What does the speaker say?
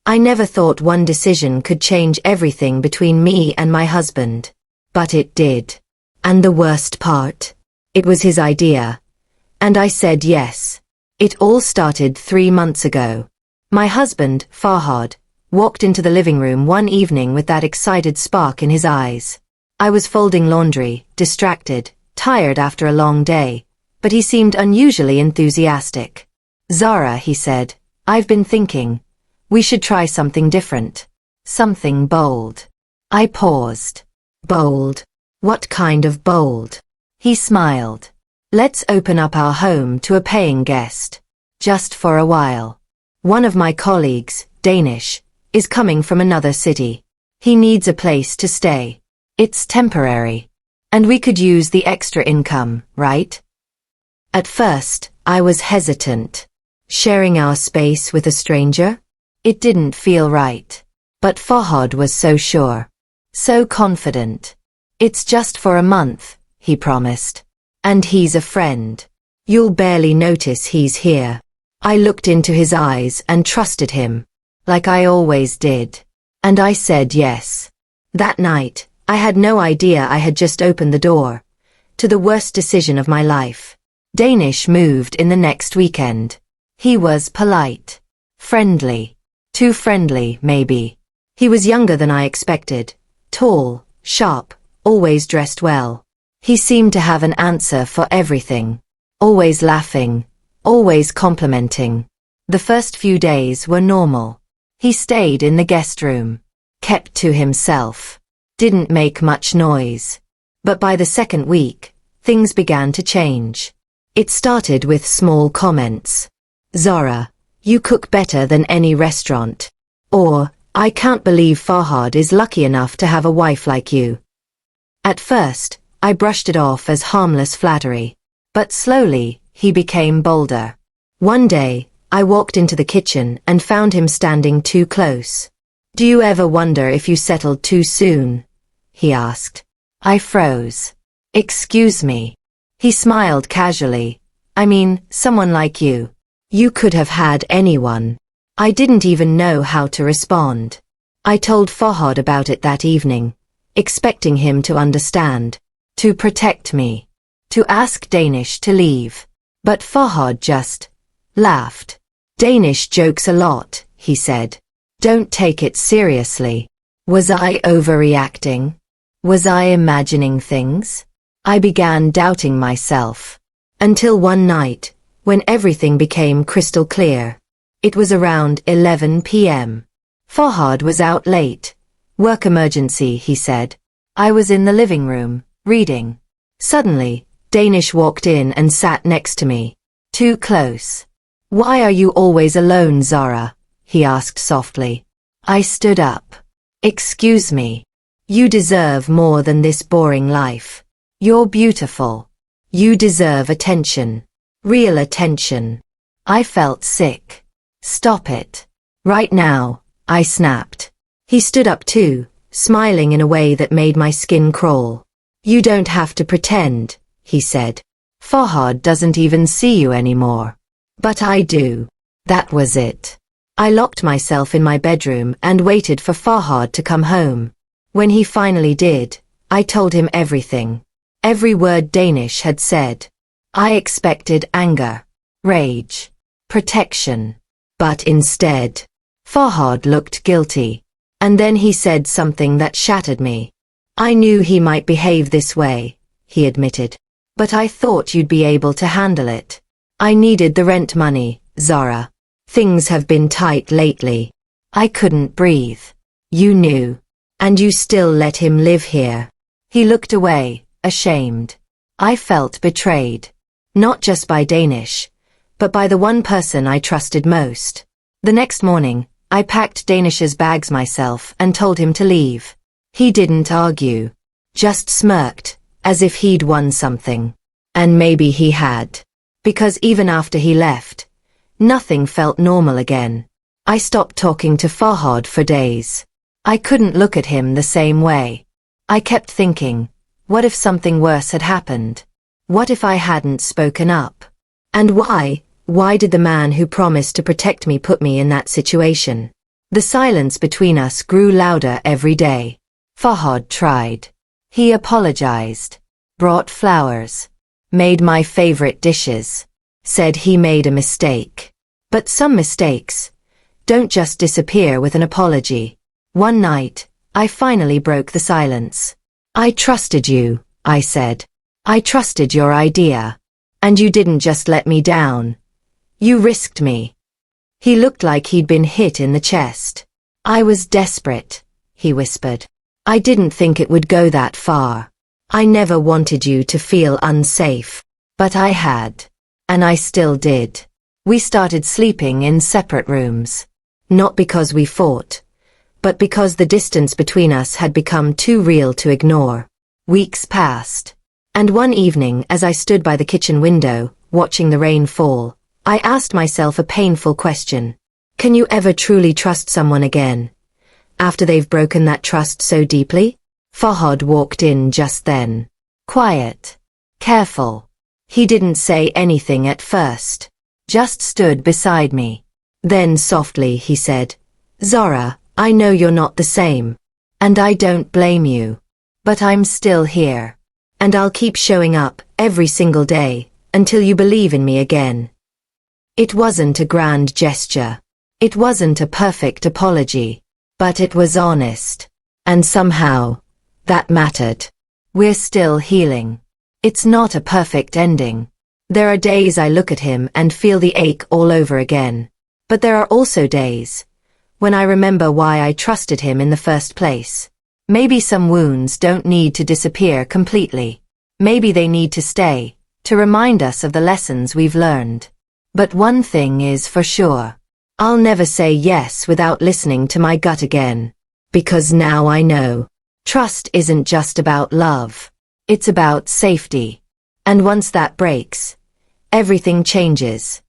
I never thought one decision could change everything between me and my husband. But it did. And the worst part? It was his idea. And I said yes. It all started 3 months ago. My husband, Farhad, walked into the living room one evening with that excited spark in his eyes. I was folding laundry, distracted, tired after a long day, but he seemed unusually enthusiastic. "Zara," he said, "I've been thinking. We should try something different. Something bold." I paused. Bold? What kind of bold? He smiled. "Let's open up our home to a paying guest. Just for a while. One of my colleagues, Danish, is coming from another city. He needs a place to stay. It's temporary. And we could use the extra income, right?" At first, I was hesitant. Sharing our space with a stranger? It didn't feel right. But Farhad was so sure. So confident. "It's just for a month," he promised. "And he's a friend. You'll barely notice he's here." I looked into his eyes and trusted him, like I always did. And I said yes. That night, I had no idea I had just opened the door to the worst decision of my life. Danish moved in the next weekend. He was polite. Friendly. Too friendly, maybe. He was younger than I expected. Tall, sharp, always dressed well. He seemed to have an answer for everything. Always laughing. Always complimenting. The first few days were normal. He stayed in the guest room. Kept to himself. Didn't make much noise. But by the second week, things began to change. It started with small comments. "Zara, you cook better than any restaurant." Or, "I can't believe Farhad is lucky enough to have a wife like you." At first, I brushed it off as harmless flattery. But slowly, he became bolder. One day, I walked into the kitchen and found him standing too close. "Do you ever wonder if you settled too soon?" he asked. I froze. "Excuse me." He smiled casually. "I mean, someone like you. You could have had anyone." I didn't even know how to respond. I told Farhad about it that evening, expecting him to understand, to protect me, to ask Danish to leave. But Farhad just laughed. "Danish jokes a lot," he said. "Don't take it seriously." Was I overreacting? Was I imagining things? I began doubting myself. Until one night, when everything became crystal clear. It was around 11 p.m. Farhad was out late. "Work emergency," he said. I was in the living room, reading. Suddenly, Danish walked in and sat next to me. Too close. "Why are you always alone, Zara?" he asked softly. I stood up. "Excuse me. You deserve more than this boring life. You're beautiful. You deserve attention. Real attention." I felt sick. "Stop it. Right now," I snapped. He stood up too, smiling in a way that made my skin crawl. "You don't have to pretend," he said. "Farhad doesn't even see you anymore." But I do. That was it. I locked myself in my bedroom and waited for Farhad to come home. When he finally did, I told him everything. Every word Danish had said. I expected anger, rage, protection. But instead, Farhad looked guilty. And then he said something that shattered me. "I knew he might behave this way," he admitted. "But I thought you'd be able to handle it. I needed the rent money, Zara. Things have been tight lately. I couldn't breathe. You knew. And you still let him live here." He looked away, ashamed. I felt betrayed. Not just by Danish, but by the one person I trusted most. The next morning, I packed Danish's bags myself and told him to leave. He didn't argue. Just smirked, as if he'd won something. And maybe he had. Because even after he left, nothing felt normal again. I stopped talking to Farhad for days. I couldn't look at him the same way. I kept thinking, what if something worse had happened? What if I hadn't spoken up? And why did the man who promised to protect me put me in that situation? The silence between us grew louder every day. Fahad tried. He apologized, brought flowers, made my favorite dishes, said he made a mistake. But some mistakes don't just disappear with an apology. One night, I finally broke the silence. I trusted you, I said. I trusted your idea. And you didn't just let me down. You risked me. He looked like he'd been hit in the chest. I was desperate, he whispered. I didn't think it would go that far. I never wanted you to feel unsafe. But I had. And I still did. We started sleeping in separate rooms. Not because we fought, but because the distance between us had become too real to ignore. Weeks passed. And one evening, as I stood by the kitchen window, watching the rain fall, I asked myself a painful question. Can you ever truly trust someone again, after they've broken that trust so deeply? Fahad walked in just then. Quiet. Careful. He didn't say anything at first. Just stood beside me. Then softly he said, Zora, I know you're not the same. And I don't blame you. But I'm still here. And I'll keep showing up every single day until you believe in me again. It wasn't a grand gesture. It wasn't a perfect apology. But it was honest. And somehow, that mattered. We're still healing. It's not a perfect ending. There are days I look at him and feel the ache all over again. But there are also days when I remember why I trusted him in the first place. Maybe some wounds don't need to disappear completely. Maybe they need to stay, to remind us of the lessons we've learned. But one thing is for sure. I'll never say yes without listening to my gut again. Because now I know. Trust isn't just about love. It's about safety. And once that breaks, everything changes.